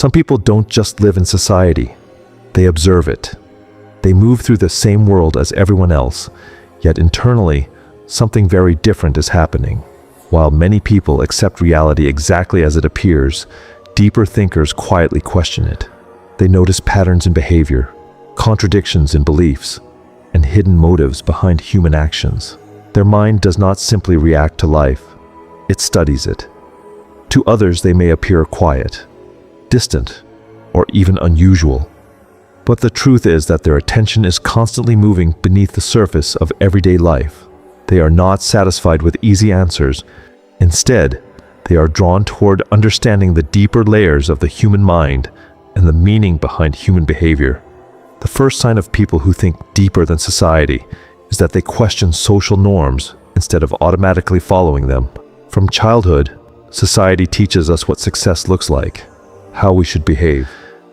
Some people don't just live in society, they observe it. They move through the same world as everyone else, yet internally, something very different is happening. While many people accept reality exactly as it appears, deeper thinkers quietly question it. They notice patterns in behavior, contradictions in beliefs, and hidden motives behind human actions. Their mind does not simply react to life, it studies it. To others, they may appear quiet, distant, or even unusual. But the truth is that their attention is constantly moving beneath the surface of everyday life. They are not satisfied with easy answers. Instead, they are drawn toward understanding the deeper layers of the human mind and the meaning behind human behavior. The first sign of people who think deeper than society is that they question social norms instead of automatically following them. From childhood, society teaches us what success looks like, how we should behave,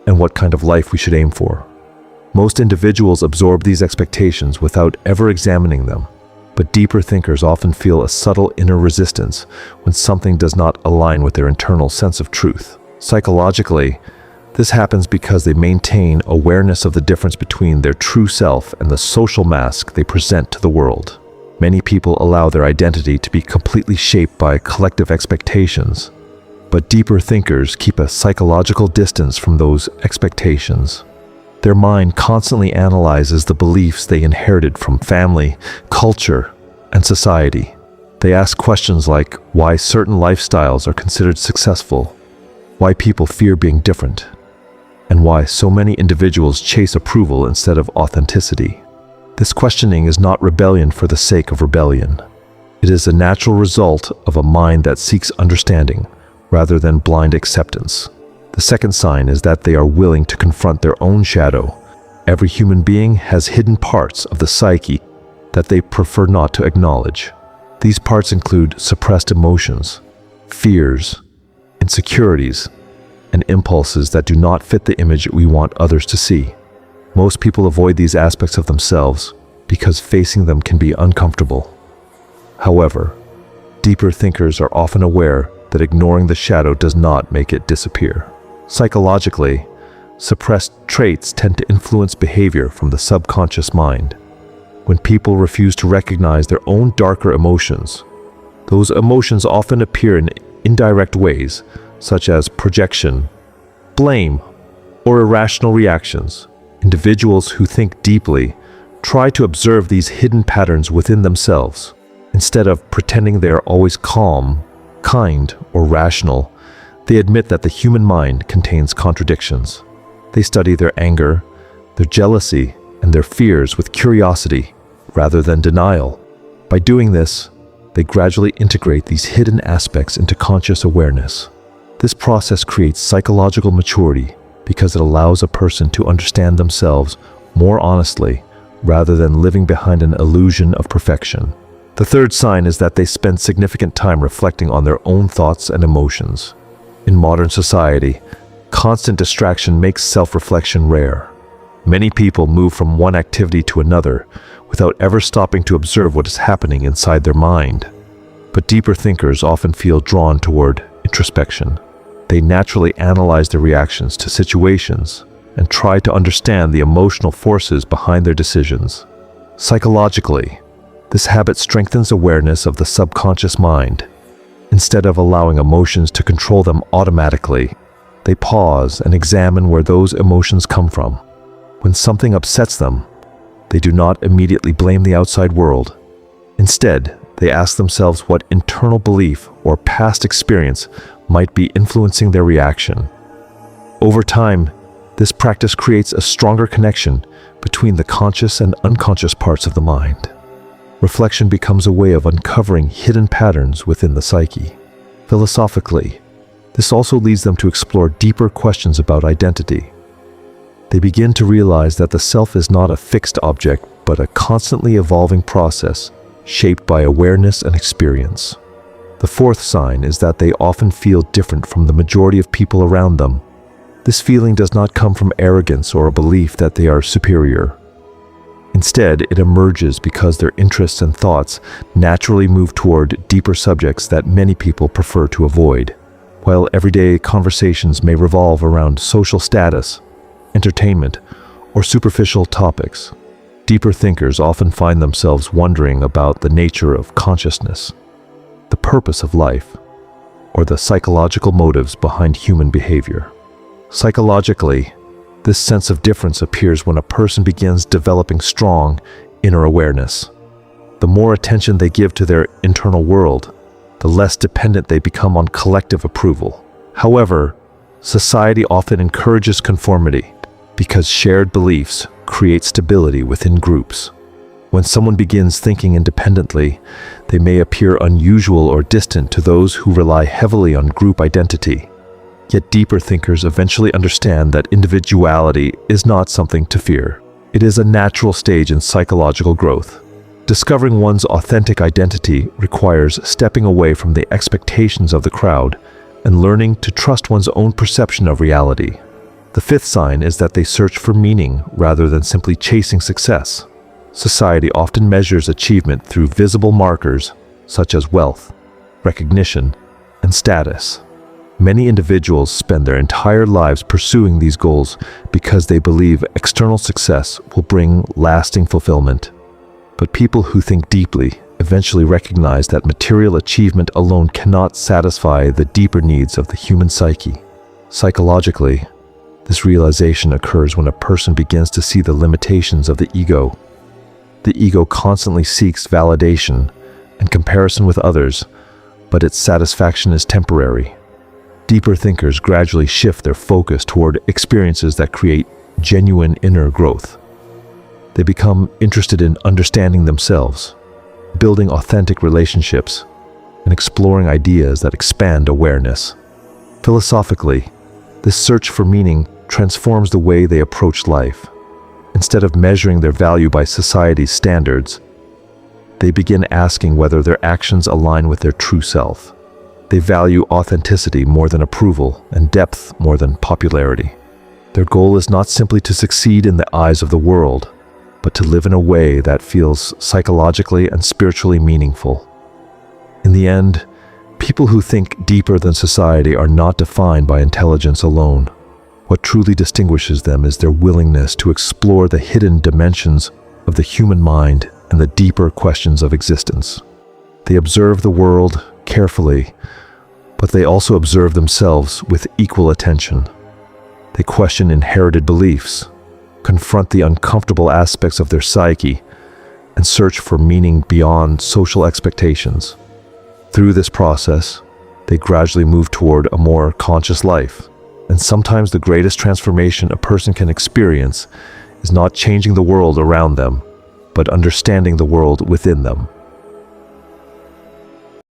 and what kind of life we should aim for. Most individuals absorb these expectations without ever examining them, but deeper thinkers often feel a subtle inner resistance when something does not align with their internal sense of truth. Psychologically, this happens because they maintain awareness of the difference between their true self and the social mask they present to the world. Many people allow their identity to be completely shaped by collective expectations, but deeper thinkers keep a psychological distance from those expectations. Their mind constantly analyzes the beliefs they inherited from family, culture, and society. They ask questions like why certain lifestyles are considered successful, why people fear being different, and why so many individuals chase approval instead of authenticity. This questioning is not rebellion for the sake of rebellion. It is a natural result of a mind that seeks understanding rather than blind acceptance. The second sign is that they are willing to confront their own shadow. Every human being has hidden parts of the psyche that they prefer not to acknowledge. These parts include suppressed emotions, fears, insecurities, and impulses that do not fit the image we want others to see. Most people avoid these aspects of themselves because facing them can be uncomfortable. However, deeper thinkers are often aware that ignoring the shadow does not make it disappear. Psychologically, suppressed traits tend to influence behavior from the subconscious mind. When people refuse to recognize their own darker emotions, those emotions often appear in indirect ways, such as projection, blame, or irrational reactions. Individuals who think deeply try to observe these hidden patterns within themselves. Instead of pretending they are always calm, kind, or rational, they admit that the human mind contains contradictions. They study their anger, their jealousy, and their fears with curiosity rather than denial. By doing this, they gradually integrate these hidden aspects into conscious awareness. This process creates psychological maturity because it allows a person to understand themselves more honestly rather than living behind an illusion of perfection. The third sign is that they spend significant time reflecting on their own thoughts and emotions. In modern society, constant distraction makes self-reflection rare. Many people move from one activity to another without ever stopping to observe what is happening inside their mind. But deeper thinkers often feel drawn toward introspection. They naturally analyze their reactions to situations and try to understand the emotional forces behind their decisions. Psychologically, this habit strengthens awareness of the subconscious mind. Instead of allowing emotions to control them automatically, they pause and examine where those emotions come from. When something upsets them, they do not immediately blame the outside world. Instead, they ask themselves what internal belief or past experience might be influencing their reaction. Over time, this practice creates a stronger connection between the conscious and unconscious parts of the mind. Reflection becomes a way of uncovering hidden patterns within the psyche. Philosophically, this also leads them to explore deeper questions about identity. They begin to realize that the self is not a fixed object, but a constantly evolving process shaped by awareness and experience. The fourth sign is that they often feel different from the majority of people around them. This feeling does not come from arrogance or a belief that they are superior. Instead, it emerges because their interests and thoughts naturally move toward deeper subjects that many people prefer to avoid. While everyday conversations may revolve around social status, entertainment, or superficial topics, deeper thinkers often find themselves wondering about the nature of consciousness, the purpose of life, or the psychological motives behind human behavior. Psychologically, this sense of difference appears when a person begins developing strong inner awareness. The more attention they give to their internal world, the less dependent they become on collective approval. However, society often encourages conformity because shared beliefs create stability within groups. When someone begins thinking independently, they may appear unusual or distant to those who rely heavily on group identity. Yet deeper thinkers eventually understand that individuality is not something to fear. It is a natural stage in psychological growth. Discovering one's authentic identity requires stepping away from the expectations of the crowd and learning to trust one's own perception of reality. The fifth sign is that they search for meaning rather than simply chasing success. Society often measures achievement through visible markers such as wealth, recognition, and status. Many individuals spend their entire lives pursuing these goals because they believe external success will bring lasting fulfillment. But people who think deeply eventually recognize that material achievement alone cannot satisfy the deeper needs of the human psyche. Psychologically, this realization occurs when a person begins to see the limitations of the ego. The ego constantly seeks validation and comparison with others, but its satisfaction is temporary. Deeper thinkers gradually shift their focus toward experiences that create genuine inner growth. They become interested in understanding themselves, building authentic relationships, and exploring ideas that expand awareness. Philosophically, this search for meaning transforms the way they approach life. Instead of measuring their value by society's standards, they begin asking whether their actions align with their true self. They value authenticity more than approval and depth more than popularity. Their goal is not simply to succeed in the eyes of the world, but to live in a way that feels psychologically and spiritually meaningful. In the end, people who think deeper than society are not defined by intelligence alone. What truly distinguishes them is their willingness to explore the hidden dimensions of the human mind and the deeper questions of existence. They observe the world carefully, but they also observe themselves with equal attention. They question inherited beliefs, confront the uncomfortable aspects of their psyche, and search for meaning beyond social expectations. Through this process, they gradually move toward a more conscious life. And sometimes the greatest transformation a person can experience is not changing the world around them, but understanding the world within them.